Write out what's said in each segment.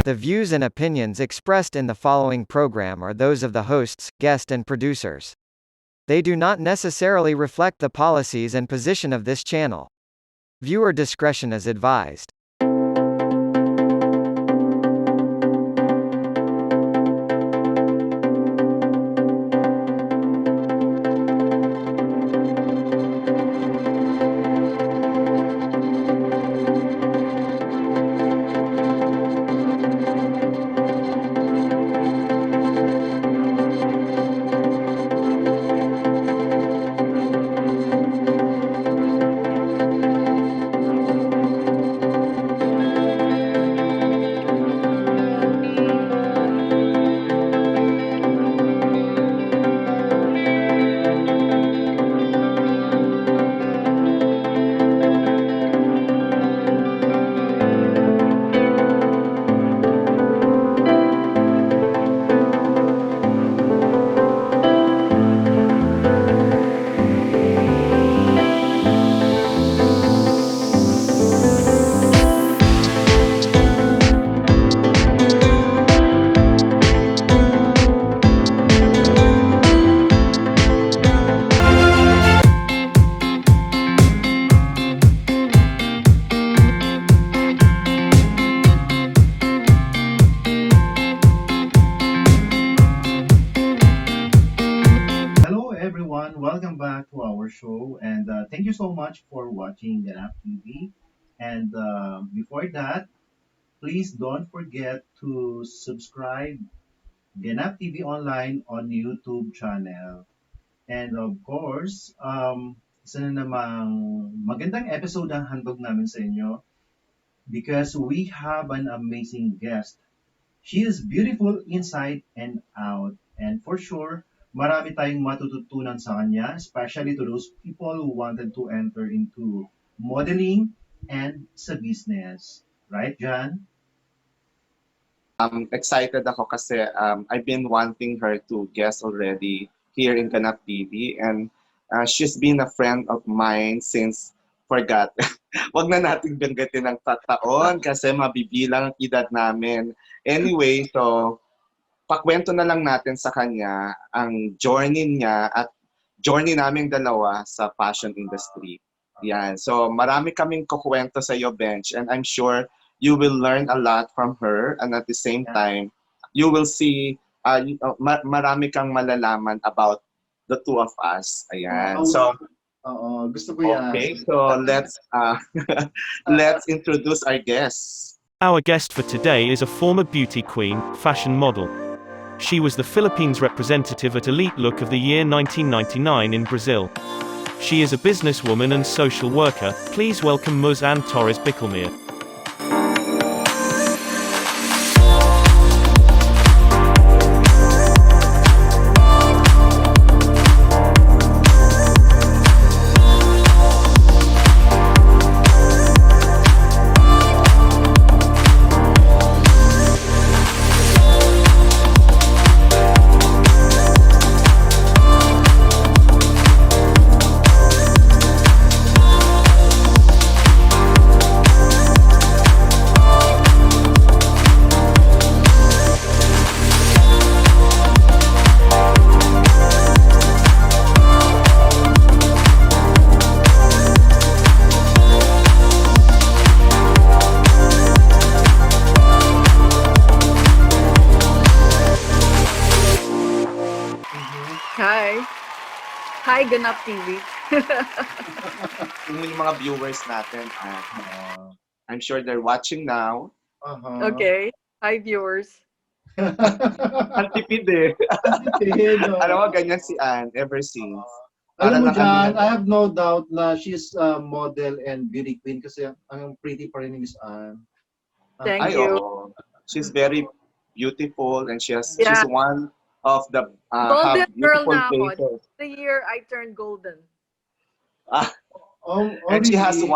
The views and opinions expressed in the following program are those of the hosts, guest and producers. They do not necessarily reflect the policies and position of this channel. Viewer discretion is advised. Hello, everyone. Welcome back to our show, and thank you so much for watching Ganap TV. And before that, please don't forget to subscribe Ganap TV online on YouTube channel. And of course, isa na namang magandang episode ang handog namin sa inyo because we have an amazing guest. She is beautiful inside and out. And for sure, marami tayong matututunan sa kanya, especially to those people who wanted to enter into modeling and sa business. Right, John? Excited ako kasi I've been wanting her to guest already here in Ganap TV, and she's been a friend of mine since forgot. Wag na natin banggitin ng taon kasi mabibilang ang edad namin. Anyway, so pakwento na lang natin sa kanya ang journey niya at journey naming dalawa sa fashion industry. Yan. So marami kaming kukwento sa iyo, Bench, and I'm sure you will learn a lot from her, and at the same time, you will see marami kang malalaman about the two of us. Ayan. So, Gusto ko yan. okay, so let's introduce our guests. Our guest for today is a former beauty queen, fashion model. She was the Philippines representative at Elite Look of the Year 1999 in Brazil. She is a businesswoman and social worker. Please welcome Ms. Anne Torres-Bichelmeir. Hi. Hi, Ganap TV. Yung mga viewers natin, I'm sure they're watching now. Okay. Hi, viewers. Ang tipid eh. Alam mo, ganyan si Anne ever since. Alam mo, Para lang John, I have no doubt na she's a model and beauty queen kasi ang pretty pa rin ni Miss Anne. Thank Ay, you. oo. She's very beautiful, and she's Yeah. one of the Golden have girl beautiful na ako. faces. The year I turned golden. And she has Really?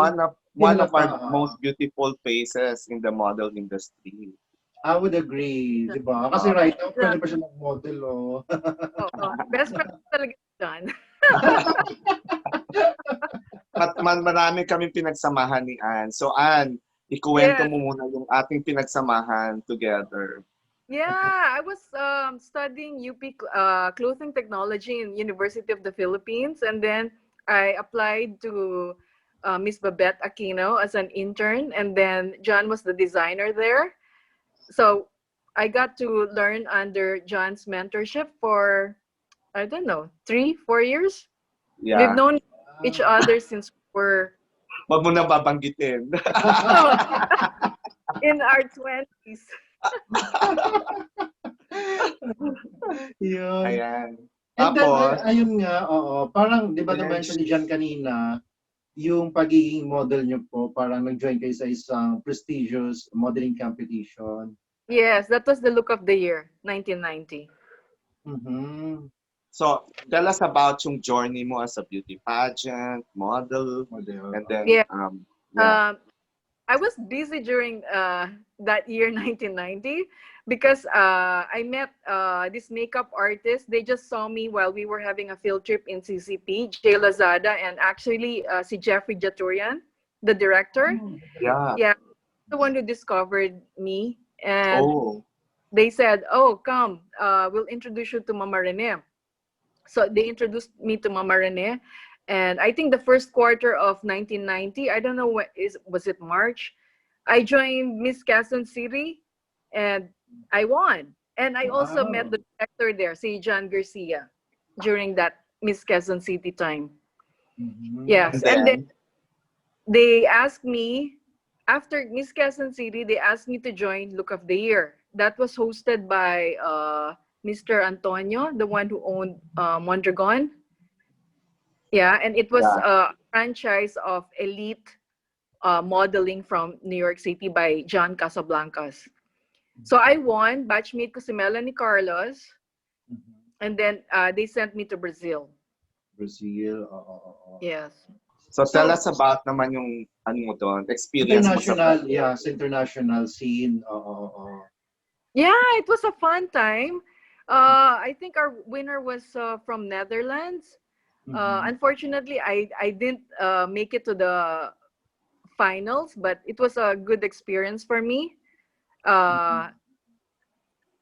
one of our Halata. most beautiful faces in the model industry. I would agree, di ba? Kasi right now, pwede pa siya mag-model, oh. Oo. Best friend ko talaga dyan. Marami kaming pinagsamahan ni Anne. So Anne, ikuwento Yeah, mo muna yung ating pinagsamahan together. yeah. I was studying clothing technology in University of the Philippines, and then I applied to Miss Babette Aquino as an intern, and then John was the designer there. So I got to learn under John's mentorship for, I don't know, 3, 4 years. We've Yeah. known each Ah. other since we were Wag mo na babanggitin. in our 20s. Yun. Ayan. And then, Tapos, ayun nga, oo. Parang, di ba then, na-mention ni Jan kanina, yung pagiging model nyo po, parang nag-join kayo sa isang prestigious modeling competition. Yes, that was the look of the year, 1990. Mm-hmm. so, tell us about yung journey mo as a beauty pageant, model, Model. and then, Yeah. yeah. I was busy during that year, 1990, because I met this makeup artist. They just saw me while we were having a field trip in CCP, Jay Lazada, and actually si Jeffrey Jaturian, the director. Yeah. Yeah, the one who discovered me. And Oh, they said, "Oh, come, we'll introduce you to Mama Rene." So they introduced me to Mama Rene, and I think the first quarter of 1990, I don't know was it March, I joined Miss Quezon City, and I won. And I also met Wow. the director there, si John Garcia, during that Miss Quezon City time. Mm-hmm. and Yes, and then then, they asked me after Miss Quezon City, they asked me to join Look of the Year. That was hosted by Mr. Antonio, the one who owned Mondragon. Yeah, and it was yeah. a franchise of elite modeling from New York City by John Casablancas. So I won. Batchmate ko si Melanie Carlos, Mm-hmm. and then they sent me to Brazil. Brazil. Oo. Yes. So, tell So, us about naman yung, ano mo doon, experience mo sa international, Brazil. yeah, sa international scene. Oo. Yeah, it was a fun time. I think our winner was from Netherlands. Mm-hmm. Unfortunately, I didn't make it to the finals, but it was a good experience for me. Uh, Mm-hmm.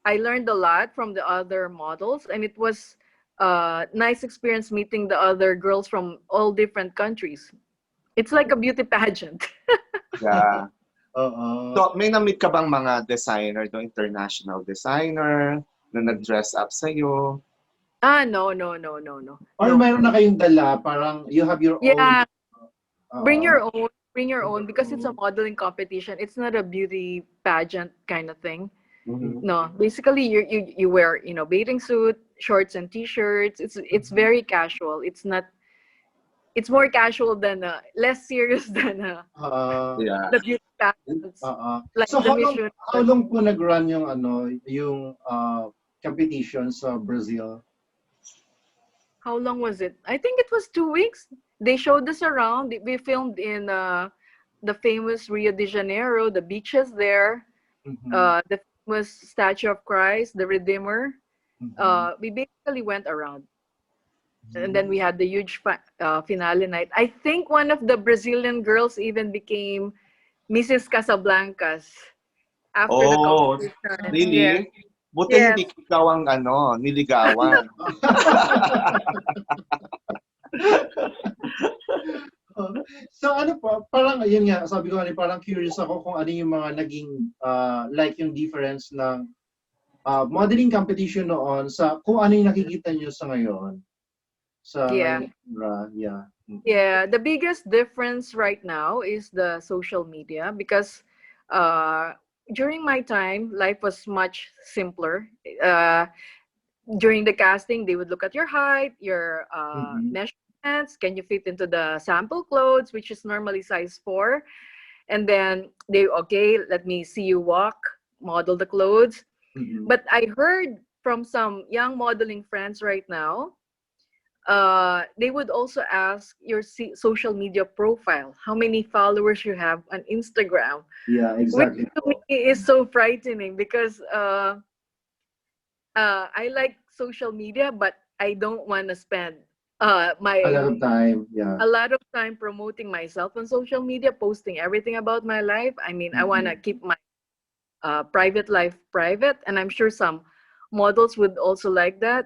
I learned a lot from the other models, and it was a nice experience meeting the other girls from all different countries. It's like a beauty pageant. Yeah. Oo. So, may na-meet ka bang mga designer doon, international designer, na nag-dress up sa'yo? No, no, no, no, no, Or no. mayroon na kayong dala, parang you have your own. Yeah, bring Oo. your own. Bring your Bring own your because it's a own. modeling competition. It's not a beauty pageant kind of thing. Mhm. No, basically you wear bathing suit, shorts and t-shirts. It's Mhm. very casual. It's not. It's more casual than less serious than Ah, Yeah. the beauty pageants like so the Miss how Universe. long po nag-run yung yung competition sa Brazil? How long was it? I think it was 2 weeks. They showed us around. We filmed in the famous Rio de Janeiro, the beaches there, Mhm. the famous Statue of Christ, the Redeemer. Mhm. We basically went around, and then we Mm. had the huge finale night. I think one of the Brazilian girls even became Mrs. Casablancas after the Oh, competition. Yes, really? Buti hindi yes. ikaw ang niligawan. Oh, so ano po, parang yun nga, sabi ko kanina, parang curious ako kung ano yung mga naging like yung difference ng modeling competition noon sa kung ano yung nakikita nyo sa ngayon. Sa Yeah. ngayong era, yeah. Yeah, the biggest difference right now is the social media because uh, during my time, life was much simpler. Uh, During the casting, they would look at your height, your Mm-hmm. measurements, can you fit into the sample clothes, which is normally size 4, and then okay, let me see you walk, model the clothes. Mm-hmm. But I heard from some young modeling friends right now, they would also ask your social media profile, how many followers you have on Instagram, Yeah, which exactly to me po. is so frightening because I like social media, but I don't want to spend A lot my of time, yeah. a lot of time promoting myself on social media, posting everything about my life. I mean, I want to Mhm. keep my private life private, and I'm sure some models would also like that.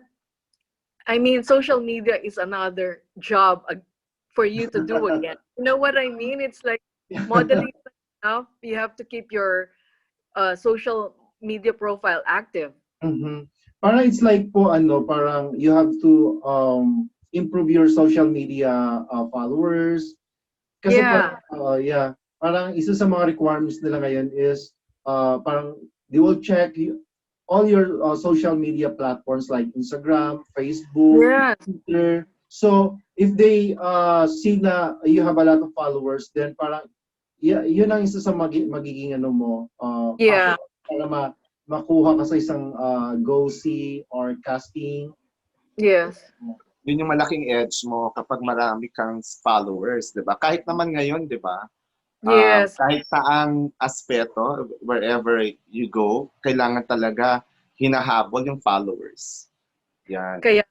I mean, social media is another job for you to do again. You know what I mean? It's like modeling is not enough. You have to keep your social media profile active. Mhm. Parang it's like po ano, parang you have to improve your social media followers. Kasi Yeah. yeah, parang isa sa mga requirements nila ngayon is parang they will check all your social media platforms like Instagram, Facebook, Yes. Twitter. So if they see na you have a lot of followers, then parang yeah, yun ang isa sa magiging ano mo Yeah. factor para makuha ka sa isang go-see or casting. Yes. Yun yung malaking edge mo kapag marami kang followers, di ba? Kahit naman ngayon, di ba? Yes. Kahit saang aspeto, wherever you go, kailangan talaga hinahabol yung followers. Yan. Kaya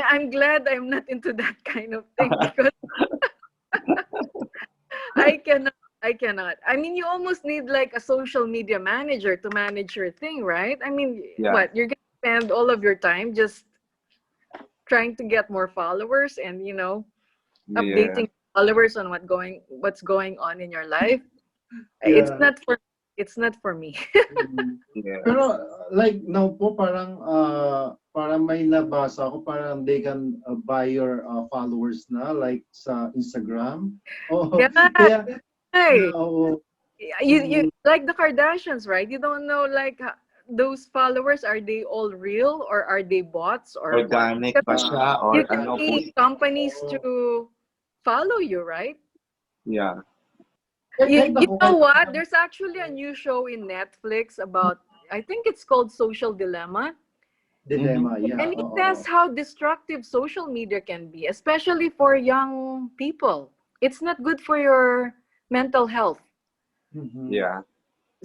I'm glad I'm not into that kind of thing because I cannot. I cannot. I mean, you almost need like a social media manager to manage your thing, right? I mean, Yeah. what you're gonna spend all of your time just trying to get more followers and Yeah. updating followers on what's going on in your life. It's Yeah. not for it's not for me. Mm. Yeah. Pero like now po parang may nabasa ako parang they can buy your followers na like sa Instagram. Oh, Yeah. kaya yeah, Hey, oo. you Mm, like the Kardashians, right? You don't know like those followers, are they all real or are they bots or what? Organic ba Because siya or you can ano po? pay companies oo. to follow you, right? Yeah. Kahit You ako, know kahit what? There's actually a new show in Netflix about, I think it's called Social Dilemma. Mm-hmm. dilemma, yeah, And it says oo. how destructive social media can be, especially for young people. It's not good for your mental health. Mhm. Yeah.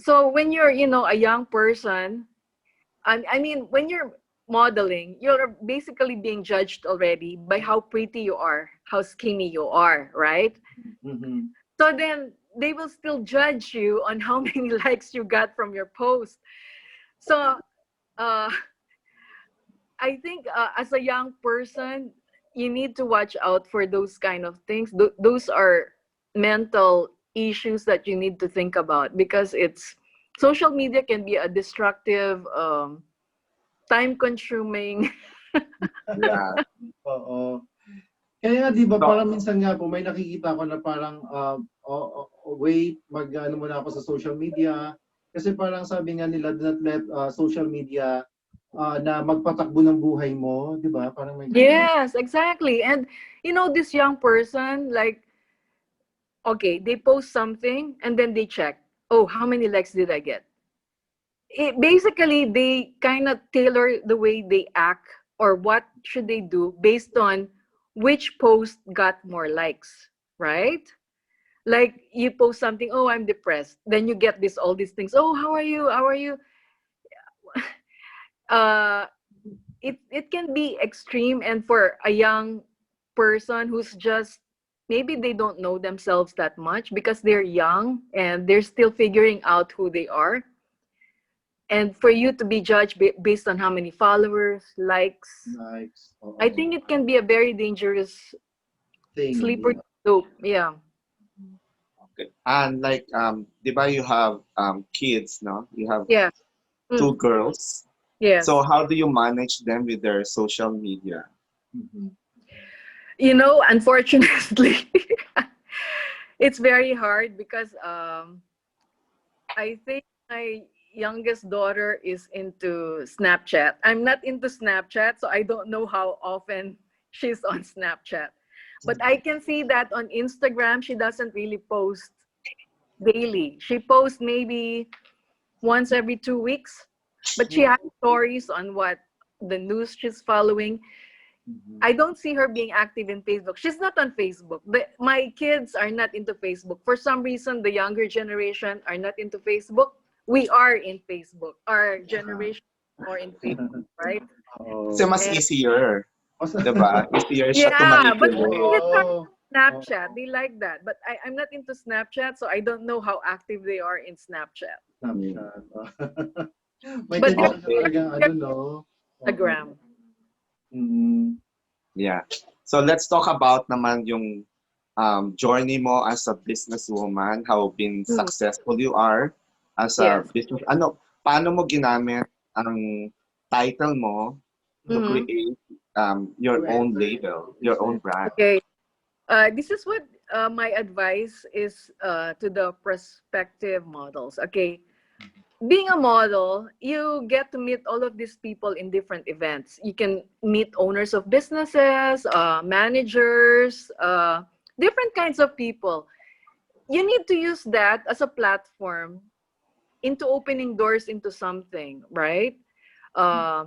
So when you're, a young person, I mean, when you're modeling, you're basically being judged already by how pretty you are, how skinny you are, right? Mhm. So then they will still judge you on how many likes you got from your post. So uh, I think as a young person, you need to watch out for those kind of things. Those are mental issues that you need to think about because it's social media can be a destructive, time consuming. Yeah. Oo. Kaya 'di ba So, parang minsan nga po may nakikita ko na parang wait, mag-ano muna ako sa social media kasi parang sabi nga nila do not let social media na magpatakbo ng buhay mo, 'di ba? Parang may gano'n. Yes, exactly. And this young person, like, okay, they post something and then they check, oh, how many likes did I get? Basically, they kind of tailor the way they act or what should they do based on which post got more likes, right? Like you post something, oh, I'm depressed. Then you get all these things. Oh, how are you? How are you? Uh, it can be extreme, and for a young person who's just maybe they don't know themselves that much because they're young and they're still figuring out who they are, and for you to be judged based on how many followers, likes, Likes, I oo. think it can be a very dangerous Thing, slippery yeah. slope. Yeah. okay. And like, di ba you have kids, no? You have Yeah. two Mm. girls. So Yes. how do you manage them with their social media? Mhm. Unfortunately, it's very hard because I think my youngest daughter is into Snapchat. I'm not into Snapchat, so I don't know how often she's on Snapchat. But I can see that on Instagram, she doesn't really post daily. She posts maybe once every 2 weeks, but she has stories on what the news she's following. Mhm. I don't see her being active in Facebook. She's not on Facebook. My kids are not into Facebook. For some reason, the younger generation are not into Facebook. We are in Facebook. Our Ah. generation is more in Facebook, right? Kasi Oo. mas And easier. Also, Diba? Easier siya to Yeah, but the thing manipulate. is, oh, oh, Snapchat, they like that. But I'm not into Snapchat, so I don't know how active they are in Snapchat. Mm. Snapchat. May But they're kanya-kanya Okay. talagang ano, no? Oo. Instagram. Mm, Yeah. So let's talk about naman yung journey mo as a businesswoman, how been Mm, successful you are as a yes. business. Paano mo ginamit ang title mo to Mm-hmm. create your to own enter into label, your own business. brand? Okay. This is what my advice is to the prospective models. Okay. Being a model, you get to meet all of these people in different events. You can meet owners of businesses, managers, different kinds of people. You need to use that as a platform into opening doors into something, right? Uh,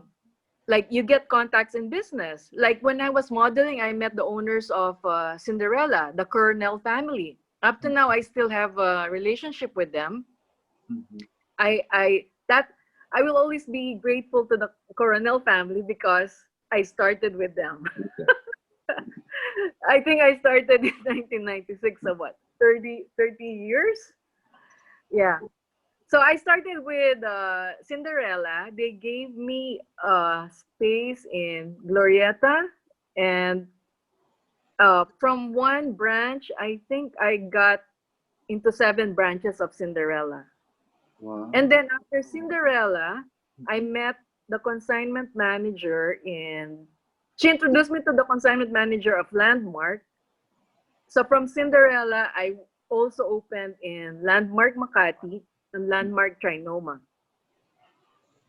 like you get contacts in business. Like when I was modeling, I met the owners of Cinderella, the Cornell family. Up to now, I still have a relationship with them. Mhm. I will always be grateful to the Coronel family because I started with them. Okay. I think I started in 1996, so what, 30 years? Yeah. So I started with Cinderella. They gave me space in Glorieta, and from one branch, I think I got into 7 branches of Cinderella. Wow. And then after Cinderella, I met the consignment manager in. She introduced me to the consignment manager of Landmark. So from Cinderella, I also opened in Landmark Makati and Landmark Trinoma.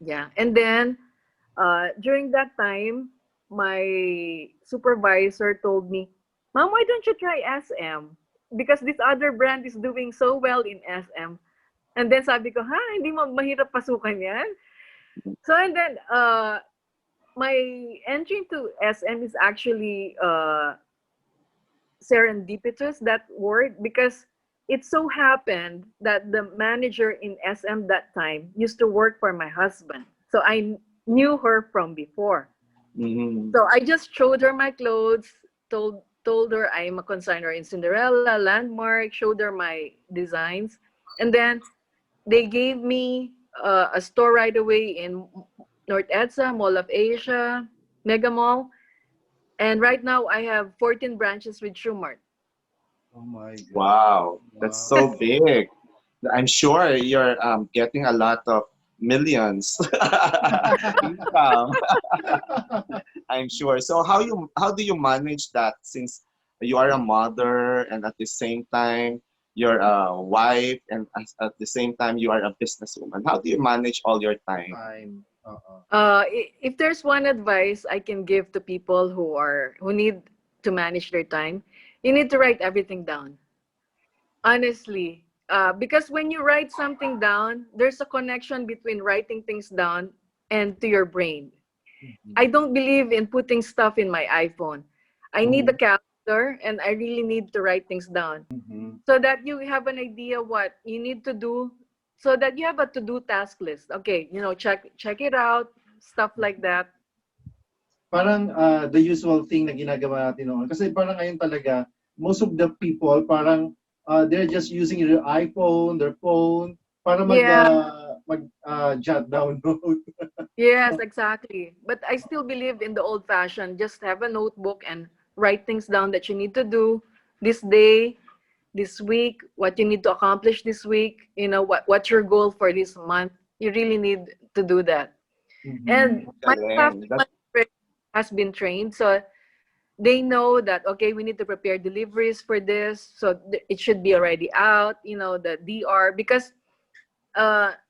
Yeah. And then during that time, my supervisor told me, Mom, why don't you try SM? Because this other brand is doing so well in SM. And then sabi ko, ha, hindi mo mahirap pasukan yan? So and then my entry into SM is actually serendipitous, that word, because it so happened that the manager in SM that time used to work for my husband. So I knew her from before. Mhm. So I just showed her my clothes, told her I'm a consignor in Cinderella, Landmark, showed her my designs, and then they gave me a store right away in North EDSA, Mall of Asia, Mega Mall. And right now I have 14 branches with Shumart. Oh my God. Wow, that's Wow. so big. I'm sure you're getting a lot of millions income. I'm sure. So how do you manage that since you are a mother and at the same time you're a wife and at the same time you are a businesswoman? How do you manage all your time? Time. Uh-uh. If there's one advice I can give to people who need to manage their time, you need to write everything down. Honestly, because when you write something down, there's a connection between writing things down and to your brain. Mhm. I don't believe in putting stuff in my iPhone. I need a Mhm. calendar and I really need to write things down Mhm. so that you have an idea what you need to do, so that you have a to-do task list. Okay, check it out, stuff like that. Parang the usual thing na ginagawa natin noon. Kasi parang ngayon talaga, most of the people, parang they're just using their iPhone, their phone, para Yeah, jot down note. yes, exactly. But I still believe in the old fashioned. Just have a notebook and write things down that you need to do this day, this week, what you need to accomplish this week, what's your goal for this month. You really need to do that. And Mhm. my staff Galing. That, has been trained, so they know that okay, we need to prepare deliveries for this, so it should be already out, the DR, because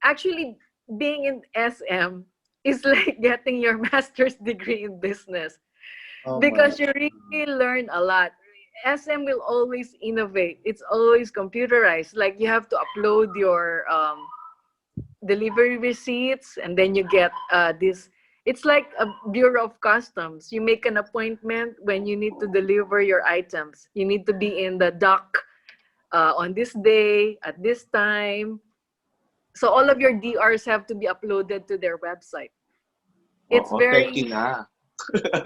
actually being in SM is like getting your master's degree in business, Oh my because you God. really learn a lot. SM will always innovate. It's always computerized. Like you have to upload your delivery receipts, and then you get this. It's like a bureau of customs. You make an appointment when you need to deliver your items. You need to be in the dock on this day at this time. So all of your DRs have to be uploaded to their website. It's oo, techie very na.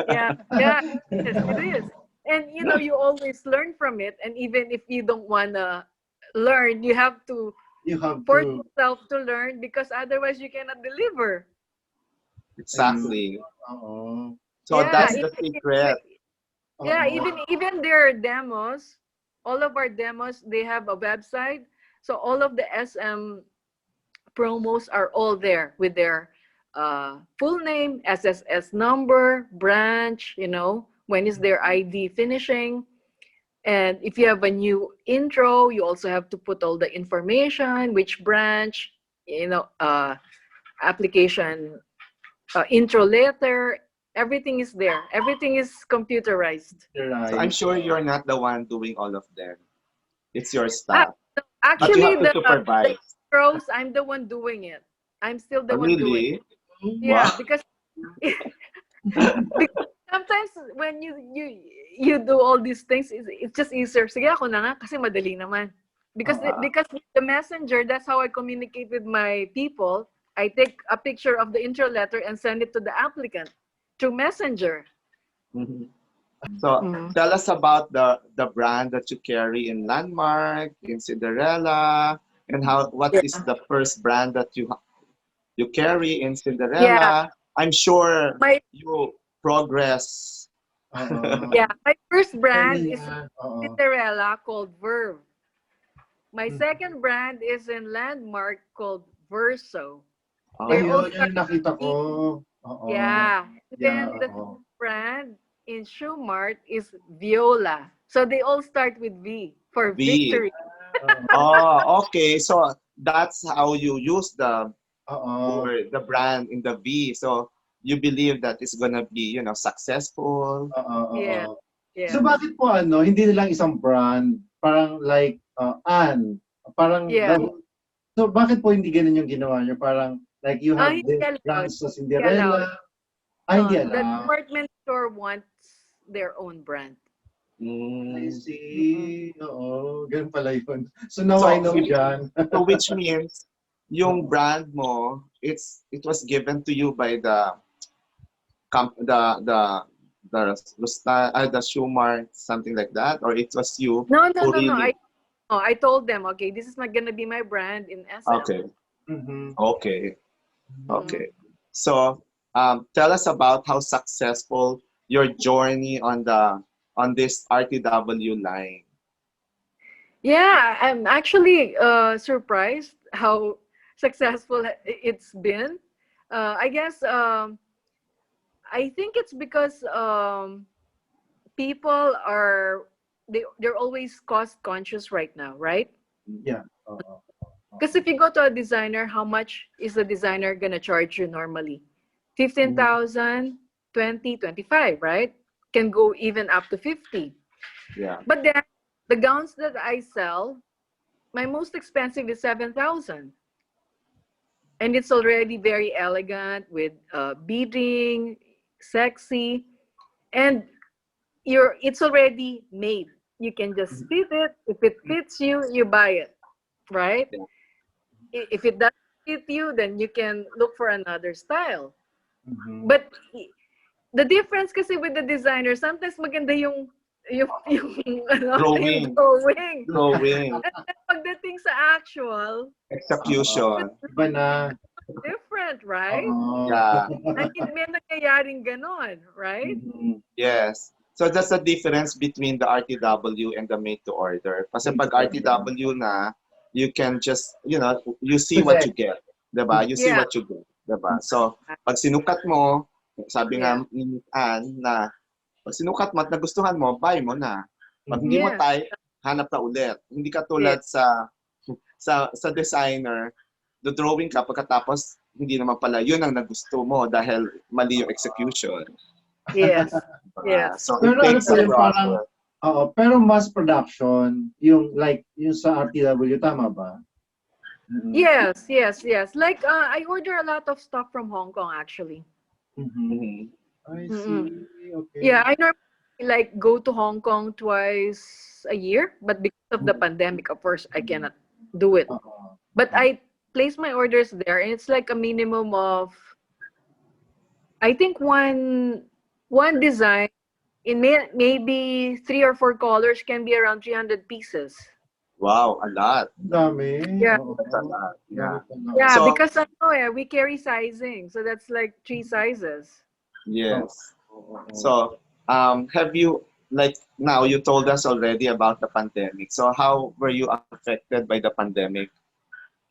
Yeah, yeah, it is. And you know, you always learn from it. And even if you don't wanna learn, you have to You have force to. yourself to learn because otherwise you cannot deliver. Ayun. Exactly. Oo. So Yeah, that's the secret. yeah, Oo. even their demos, all of our demos, they have a website. So all of the SM promos are all there with their full name, SSS number, branch, you know, when is their ID finishing. And if you have a new intro, you also have to put all the information, which branch, you know, application, intro letter, everything is there. Everything is computerized. So I'm Right. sure you're not the one doing all of them. It's your Ah, staff. no, But you actually, have to the supervise. intros, I'm the one doing it. I'm still Oh, the one doing it. really? Yeah, Wow. because because sometimes when you do all these things, it's just easier. Sige, ako na nga kasi madali naman. Because Oo. because the messenger, that's how I communicate with my people. I take a picture of the intro letter and send it to the applicant through messenger. Mhm. So Mm. tell us about the brand that you carry in Landmark, in Cinderella, and how what is Yeah. the first brand that you carry in Yeah. Cinderella? I'm sure My you progress. Oo. yeah, my first Sabi brand is niya, oo. Cinderella called Verve. My Mhm. second brand is in Landmark called Verso. They Oh, all Ayun, start ayun nakita ko. with V. Oo. Yeah. Yeah, Then the oo. brand in Shoemart is Viola. So they all start with V for V. victory. Oo. Oh, okay. So that's how you use Oo. the brand in the V. So you believe that it's gonna be, successful. Oo, oo. Yeah. So Yes. bakit po ano, hindi nilang isang brand, parang like Anne, parang Yeah. so bakit po hindi gano'n yung ginawa niyo? Parang like you have Hindi this allowed. brand sa Hindi allowed. Cinderella. Hindi The alam. department store wants their own brand. I Mm. Mm-mm. see. Oo, gano'n pala yun. So now I So know John. which means yung brand mo, it was given to you by comp the Schumar, something like that, or it was you No, no, who no, no. really. I told them, okay, this is not gonna be my brand in SM. Okay, Mhm. okay, Mm. okay. So tell us about how successful your journey on this RTW line. Yeah, I'm actually surprised how successful it's been. I guess I think it's because people are they're always cost conscious right now, right? Yeah. Oo. Because if you go to a designer, how much is the designer gonna charge you normally? Mhm. 15,000, 20, 25, right? Can go even up to 50. Yeah. But then the gowns that I sell, my most expensive is 7,000. And it's already very elegant with beading, sexy, and it's already made. You can just fit it. If it fits you, you buy it, right? Yeah. If it doesn't fit you, then you can look for another style. Mhm. But the difference kasi with the designer, sometimes maganda yung Drawing, drawing. drawing, And then pagdating sa actual, Oo. execution. Iba na. different, right? Oo. Yeah. I mean, may nangyayaring ganon, right? Mhm. Yes. So that's the difference between the RTW and the made to order. Kasi Made to pag order. RTW na, you can just, you see what you Select. get. 'Di ba? You see Yeah, what you get. 'Di ba? So, pag sinukat mo, sabi nga yeah, ni Miss Ann na pag sinukat mo at nagustuhan mo, buy mo na. Pag hindi Mhm. mo yeah, type, hanap ka ulit. Hindi ka yeah, tulad sa designer, the drawing ka pagkatapos hindi naman pala yun ang nagusto mo dahil mali yung execution. yes, Diba? yes. So it Pero ano takes po a yung parang, process. pero mass production, yung like, yung sa RTW, tama ba? Mhm. Yes, yes, yes. Like I order a lot of stuff from Hong Kong actually. Mhm. Mhm. I Mm-mm. see. Okay. Yeah, I normally like go to Hong Kong twice a year, but because of the Mhm. pandemic, of course, I cannot do it. Oo. But I place my orders there, and it's like a minimum of I think one design in maybe 3 or 4 colors can be around 300 pieces. Wow, a lot. Dami. Yeah. Oo. That's a lot. Dami Yeah. pala. Yeah, So, because we carry sizing. So that's like 3 sizes. Oo. yes. Oo. So, have you, like, now you told us already about the pandemic. So, how were you affected by the pandemic?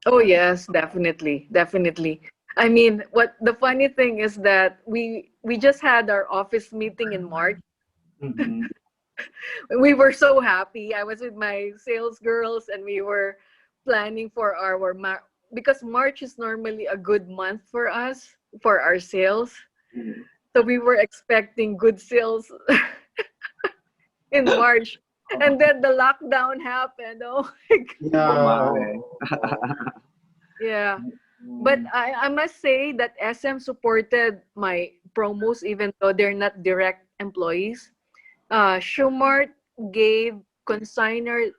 Oh yes, definitely. Definitely. I mean, what the funny thing is that we just had our office meeting in March. Mhm. We were so happy. I was with my sales girls and we were planning for our because March is normally a good month for us for our sales. Mm. So we were expecting good sales in March. And then the lockdown happened. Oh my God. Oh Yeah, my. oo. Yeah. But Mm. I must say that SM supported my promos even though they're not direct employees. Schumart gave consigner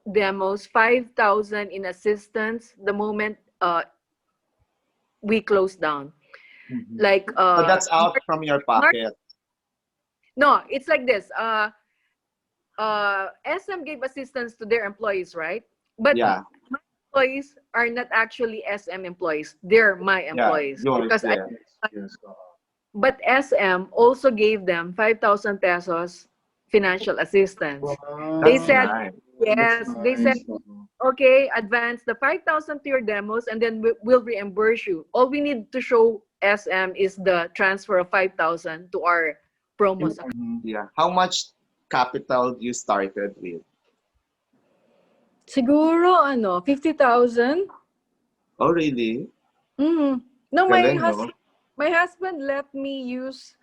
demos 5,000 in assistance the moment we closed down. Mhm. Like So that's out from your March, pocket. no, it's like this. SM gave assistance to their employees, right? But Yeah. my employees are not actually SM employees. They're my Yeah. employees Yours. because I. Yeah. Yes, yes, oo. But SM also gave them 5,000 pesos financial assistance. They That's Wow, said nice. that's yes. They said nice, oo. okay, advance the 5,000 to your demos and then we'll reimburse you. All we need to show SM is the transfer of 5,000 to our promos account. Mhm. Yeah. How much capital you started with? Siguro, 50,000? Oh, really? Mm. No, Galing, no? my husband let me use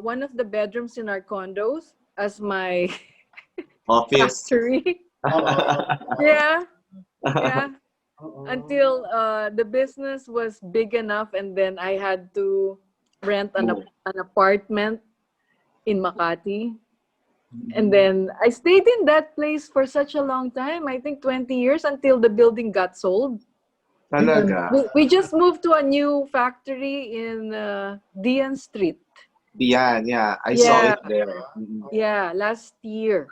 one of the bedrooms in our condos as my Office. factory. Oo, Yeah, yeah. oo. Until the business was big enough and then I had to rent Move. an apartment in Makati. And Mm. then I stayed in that place for such a long time. I think 20 years until the building got sold. Ay, Talaga. ganda. We just moved to a new factory in Dian Street. Yan, yeah. I saw Yeah, it there. Mhm. yeah, last year.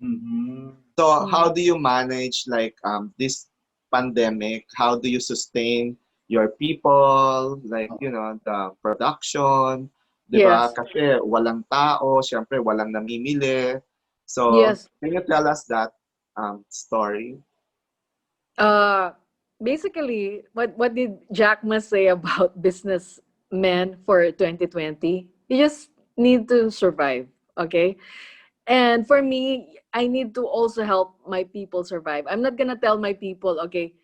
Mhm. So how Mm. do you manage like this pandemic? How do you sustain your people, like, you know, the production, 'di ba? Yes, Kasi walang tao, syempre walang namimili. So, yes. can you tell us that story? Uh, Basically, what did Jack Ma say about businessmen for 2020? You just need to survive, okay? And for me, I need to also help my people survive. I'm not gonna tell my people, okay,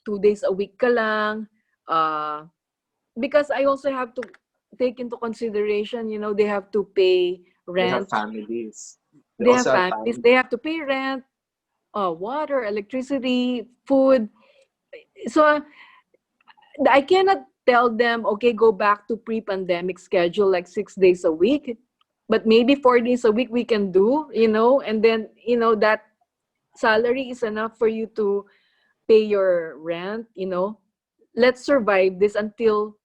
2 days a week ka lang, uh, because I also have to take into consideration, they have to pay They have rent, families. They they have also have families, families. they have to pay rent, water, electricity, food. So I cannot tell them, okay, go back to pre-pandemic schedule like 6 days a week, but maybe 4 days a week we can do, and then, that salary is enough for you to pay your rent. Let's survive this until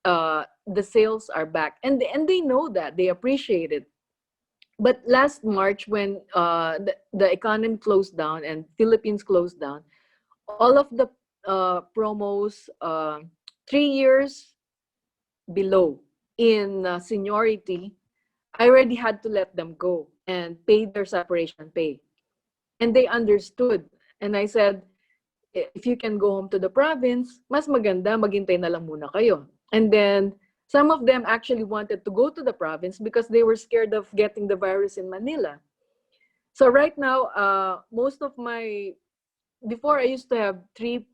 the sales are back. And they know that, they appreciate it. But last March, when the economy closed down and Philippines closed down, all of the promos 3 years below in seniority, I already had to let them go and pay their separation pay. And they understood. And I said, if you can go home to the province, mas maganda, maghintay na lang muna kayo. And then, some of them actually wanted to go to the province because they were scared of getting the virus in Manila. So right now, most of before I used to have 3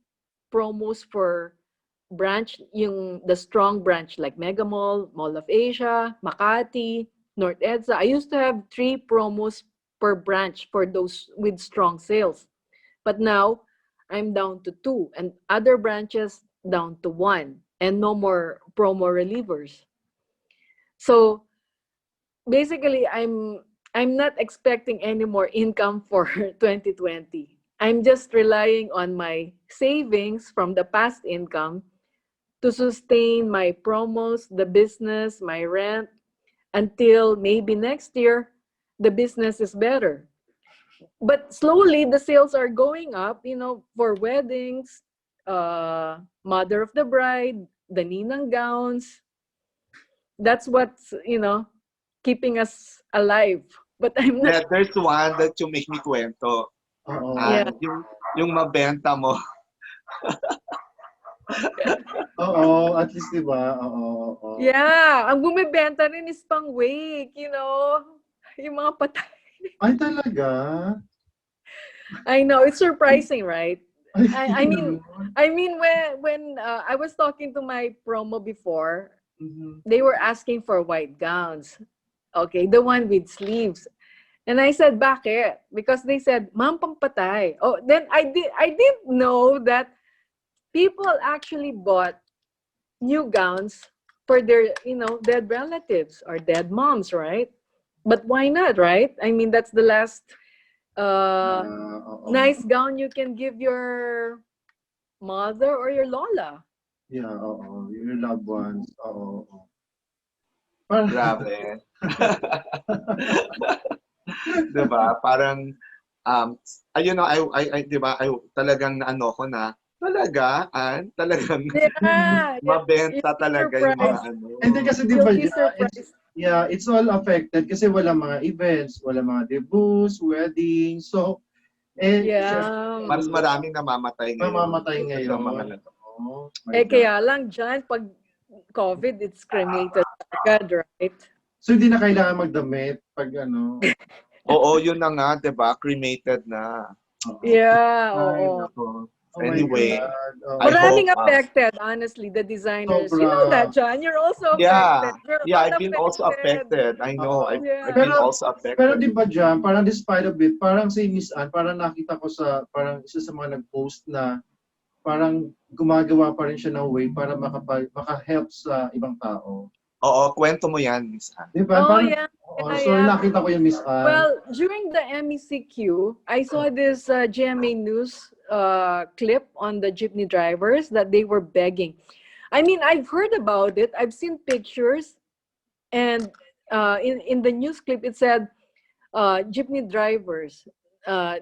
promos for branch, the strong branch like Mega Mall, Mall of Asia, Makati, North EDSA. I used to have 3 promos per branch for those with strong sales. But now I'm down to 2 and other branches down to 1 and no more promo relievers. So basically I'm not expecting any more income for 2020. I'm just relying on my savings from the past income to sustain my promos, the business, my rent, until maybe next year the business is better. But slowly the sales are going up, for weddings, mother of the bride, the ninang gowns. That's what's, keeping us alive. But I'm not, There's one that you make me kwento. Oo. yeah. Yung mabenta mo. Oo, at least 'di ba? Oo, oo. Yeah, ang bumibenta rin is pang wake, yung mga patay. Ay talaga? I know, it's surprising, right? Ay I mean, gano'n? when I was talking to my promo before, Mhm. they were asking for white gowns. Okay, the one with sleeves. And I said, bakit? Because they said, ma'am, pampatay. Oh, then I didn't know that people actually bought new gowns for their, dead relatives or dead moms, right? But why not, right? I mean, that's the last Oo. nice gown you can give your mother or your lola. Yeah, oo, your loved ones, oo, oo. Parang Grabe. 'Di ba? Parang I 'di ba? Talagang ano ko na, talaga? Talagang Yeah, yeah. mabenta You'll be talaga yung mga oh, surprised. ano. hindi kasi 'di You'll ba be it's surprised. yeah, it's all affected kasi walang mga events, walang mga debuts, weddings. So, siyempre Yeah. Mas maraming namamatay ngayon mamamatay kaysa sa mga ngayon. Oh my God. Kaya lang dyan, pag COVID, it's cremated agad, right? So, hindi na kailangan magdamit 'pag ano, Oo, yun na nga, 'di ba? Cremated na. oo. Yeah, Ay, oo. naku. Oh my Anyway, God, I oo. hope Maraming affected, honestly, the designers. You Sobra. know that, John? You're also yeah. affected. We're Yeah, all I've been also affected. affected. I know. Oo. I've Yeah. been Pero also pero affected. 'di ba diyan, parang despite of it, parang si Miss Ann, parang nakita ko sa parang isa sa mga nag-post na parang gumagawa pa rin siya ng way para maka-help sa ibang tao. Oo, kwento mo yan, Miss Anne. 'Di ba? Oh, Parang yeah. oo, Yeah, so yeah. nakita ko yung Miss Ann. Well, during the MECQ, I saw this GMA News clip on the jeepney drivers that they were begging. I mean, I've heard about it. I've seen pictures, and in the news clip, it said jeepney drivers,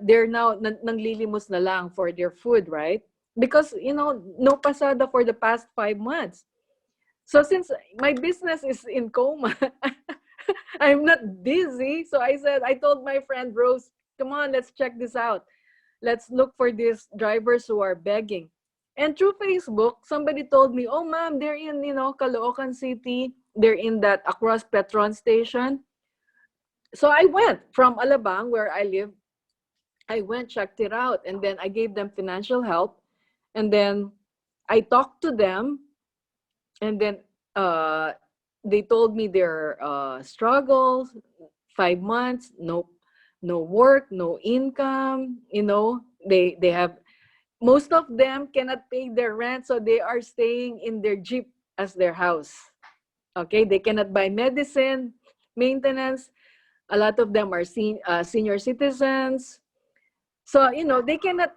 they're now nanglilimos na lang for their food, right? Because no pasada for the past 5 months. So since my business is in coma, I'm not busy. So I told my friend Rose, come on, let's check this out. Let's look for these drivers who are begging. And through Facebook, somebody told me, oh, ma'am, they're in, Caloocan City. They're in that across Petron station. So I went from Alabang, where I live. I went, checked it out, and then I gave them financial help. And then I talked to them, and then uh, they told me their struggles. 5 months, no work, no income. They have, most of them cannot pay their rent, so they are staying in their jeep as their house. Okay, they cannot buy medicine, maintenance. A lot of them are senior citizens, so they cannot.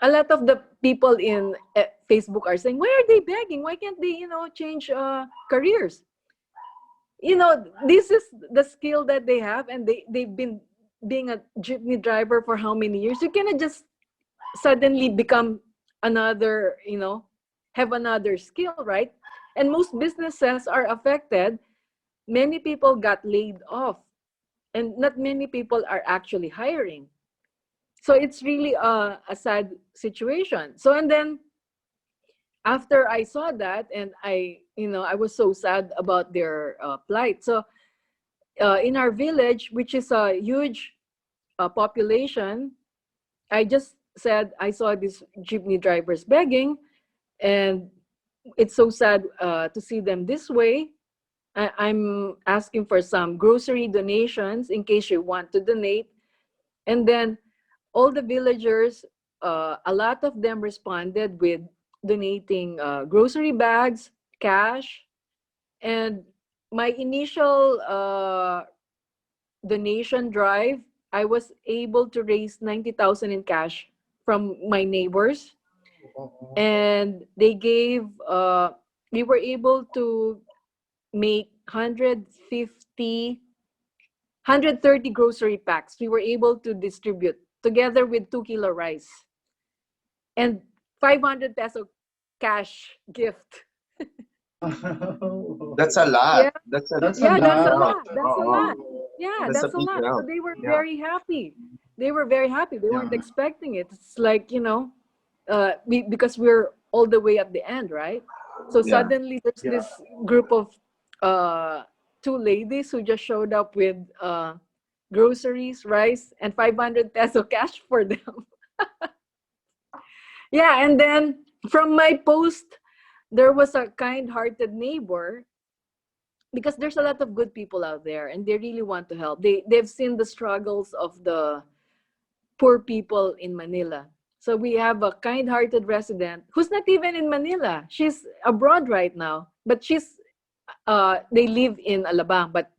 A lot of the people in Facebook are saying, why are they begging? Why can't they change careers? This is the skill that they have, and they've been being a jeepney driver for how many years? You cannot just suddenly become another, have another skill, right? And most businesses are affected. Many people got laid off, and not many people are actually hiring. So it's really a sad situation. So, and then after I saw that, and I was so sad about their plight. So in our village, which is a huge population, I just said I saw these jeepney drivers begging, and it's so sad to see them this way. I'm asking for some grocery donations in case you want to donate. And then all the villagers, a lot of them responded with donating grocery bags, cash, and my initial donation drive, I was able to raise 90,000 in cash from my neighbors. Oo. and they gave we were able to make 150 130 grocery packs. We were able to distribute together with 2 kilo rice and 500 peso cash gift. Wow. That's a Yeah, lot. That's a That's a yeah, big that's a lot. help. lot. That's a Oo. lot. Oo. Yeah, That's a that's a big lot. So help. they were Yeah. very happy. They were very happy. They weren't Yeah. expecting it. It's like, because we're all the way at the end, right? So Yeah. suddenly there's Yeah. this group of uh, two ladies who just showed up with groceries, rice, and 500 peso cash for them. Yeah, and then from my post, there was a kind-hearted neighbor because there's a lot of good people out there and they really want to help. They've seen the struggles of the poor people in Manila. So we have a kind-hearted resident who's not even in Manila. She's abroad right now, but they live in Alabang, but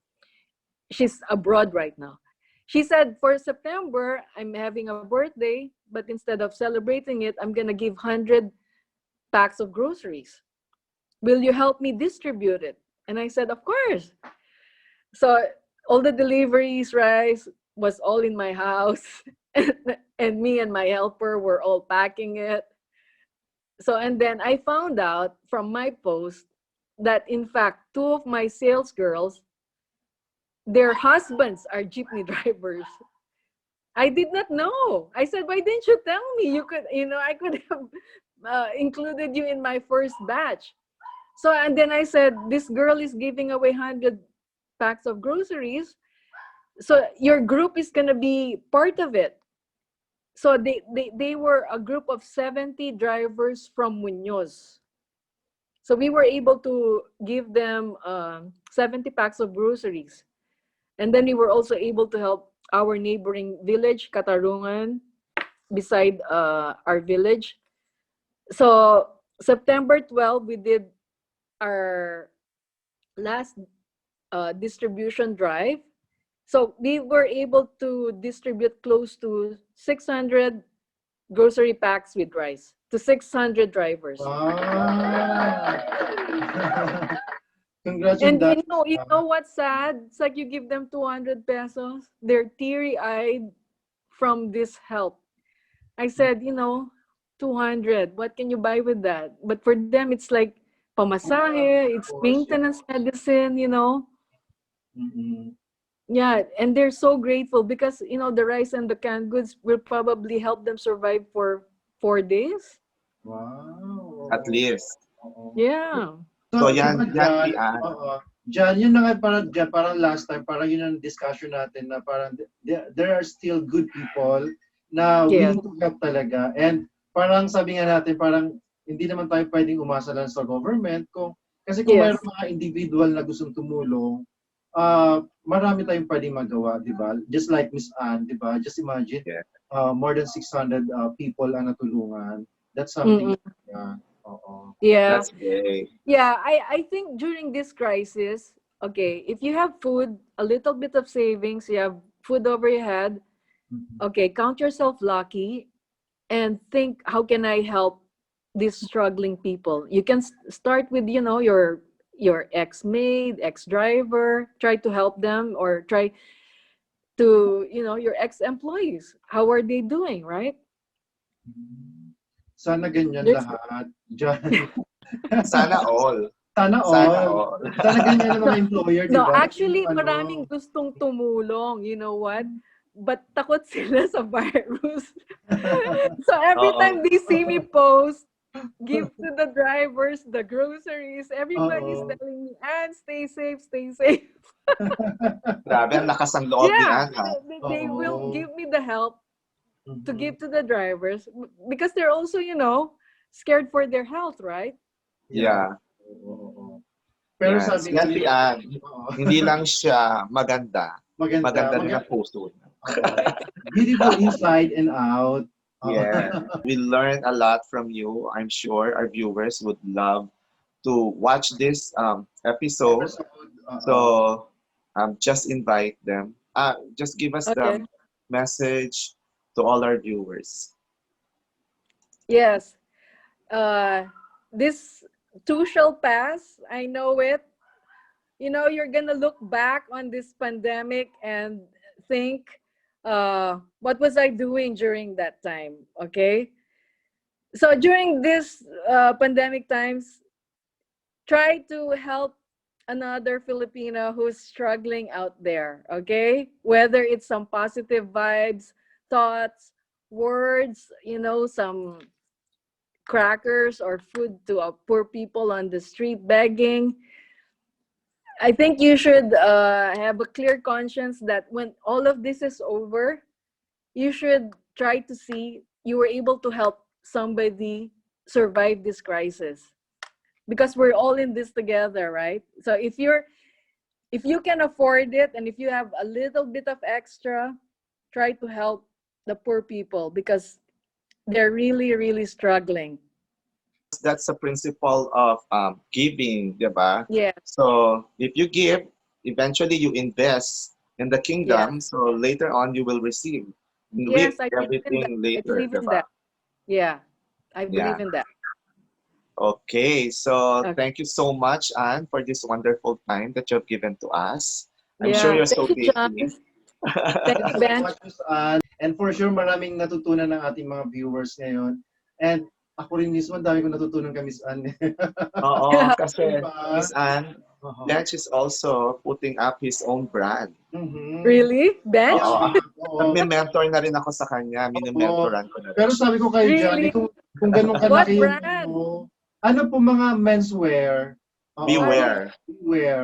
she's abroad right now. She said for September, I'm having a birthday, but instead of celebrating it, I'm going to give 100 packs of groceries. Will you help me distribute it? And I said, of course. So all the deliveries, rice was all in my house. And me and my helper were all packing it. So, and then I found out from my post that in fact, two of my sales girls, their husbands are jeepney drivers. I did not know. I said, why didn't you tell me? I could have included you in my first batch. So, and then I said, this girl is giving away 100 packs of groceries. So your group is going to be part of it. So they were a group of 70 drivers from Muñoz. So we were able to give them 70 packs of groceries. And then we were also able to help our neighboring village, Katarungan, beside our village. So September 12, we did our last distribution drive. So we were able to distribute close to 600 grocery packs with rice to 600 drivers. Wow. Congrats on And that. you know what's sad? It's like you give them 200 pesos. They're teary-eyed from this help. I said, 200. What can you buy with that? But for them, it's like Yeah, pamasahe, of it's course. Yeah. maintenance medicine. Mm-mm. Yeah, and they're so grateful because, the rice and the canned goods will probably help them survive for 4 days. At Wow. least. Oo. Yeah. So So yan, ba yan, diyan, Tian. oo, diyan yun na nga parang last time, parang yun ang discussion natin na parang there are still good people na Yes. willing to help talaga. And parang sabi nga natin, parang hindi naman tayo pwedeng umasa lang sa government kasi kung mayroong Yes. mga individual na gustong tumulong, marami tayong pwedeng magawa, di ba? Just like Miss Anne, di ba? Just imagine, Yeah. more than 600 people ang natulungan. That's something, Mm-mm. yeah. Oo. Yeah. That's great. Yeah, I think during this crisis, okay, if you have food, a little bit of savings, you have food over your head, Mhm. okay, count yourself lucky and think, how can I help these struggling people? You can start with, your ex-maid, ex-driver, try to help them, or try to, your ex-employees. How are they doing, right? Sana ganyan There's lahat diyan. Sana all. Sana Sana all. all. Sana ganyan ang no, mga employer, 'di no, ba? Yung actually, ano, maraming gustong tumulong. You know what? But takot sila sa virus. So every Oo. time they see me post, give to the drivers the groceries, everybody's oo. telling me, and stay safe, stay safe. Grabe, ang lakas ng loob ni Yeah, Ana. they will Oo. give me the help to Mhm. give to the drivers because they're also, scared for their health, right? Yeah. Yeah. Oo, oo. Pero Yes. sabi nga Yan, nila, Tian. oo. Hindi lang siya maganda. Maganda, Maganda rin ang puso niya. oo. Beautiful inside and out. Oo. Yes. We learned a lot from you. I'm sure our viewers would love to watch this episode. Episode, oo. So just invite them. Just give us the Okay. message to all our viewers. Yes. uh, this too shall pass. I know it. You know, you're gonna look back on this pandemic and think, what was I doing during that time? Okay. So during this pandemic times, try to help another Filipino who's struggling out there, okay? Whether it's some positive vibes, thoughts, words, you know, some crackers or food to poor people on the street begging. I think you should have a clear conscience that when all of this is over, you should try to see you were able to help somebody survive this crisis, because we're all in this together, right? So if you can afford it and if you have a little bit of extra, try to help the poor people because they're really struggling. That's the principle of giving, diba? Yeah. So if you give, eventually you invest in the Yeah. kingdom. So later on, you will receive and reap Yes, I believe in that. everything I later, believe in diba? that. Yeah. I Yeah. believe in that. Okay. So Okay. thank you so much, Anne, for this wonderful time that you've given to us. I'm sure Yeah. you're so Thank you, John. busy. Thank Thank you, you so Ben. much, Miss Anne. And for sure, maraming natutunan ng ating mga viewers ngayon. And ako rin mismo, ang dami ko natutunan kay Miss Anne. Oo, kasi Diba? Miss Anne, Oo. Bench is also putting up his own brand. Mhm. Really? Bench? Oo. Yeah, oo. Nagme-mentor na rin ako sa kanya. Oo. Mini-mentoran ko na rin Pero siya. sabi ko kay Johnny, Really? kung ganun What kalaki yung brand? ano po mga menswear, oo, Ano? Beware. wear,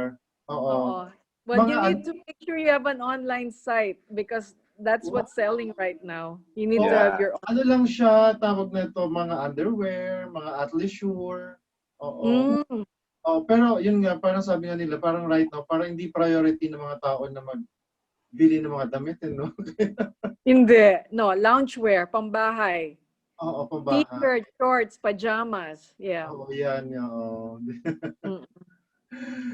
oo, Oo. But mga you need to make sure you have an online site because that's what's selling right now. You need to oo, have Yeah. your ano lang siya, tawag na ito, mga underwear, mga athleisure, oo. own. Mm. Oh, pero yun nga, parang sabi nga nila, parang right now, parang hindi priority ng mga tao na magbili ng mga damit, no? Hindi. No, loungewear, pambahay. Oo, pambahay. T-shirt, shorts, pajamas. Yeah. Oo, yan, oo. Mm.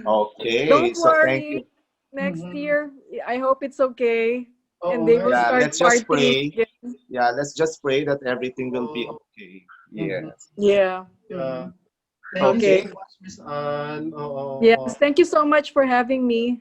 Okay. Don't So thank worry. you. Next Mhm. year, I hope it's okay. Oo And they nga, will Yeah, start let's just partying pray. again. Yeah, let's just pray that everything will be oo. okay. Mhm. Yes. Yeah. Yeah. Mhm. Thank you so Okay. Okay. much, Miss Anne. Oo, oo. Yes. Thank you so much for having me.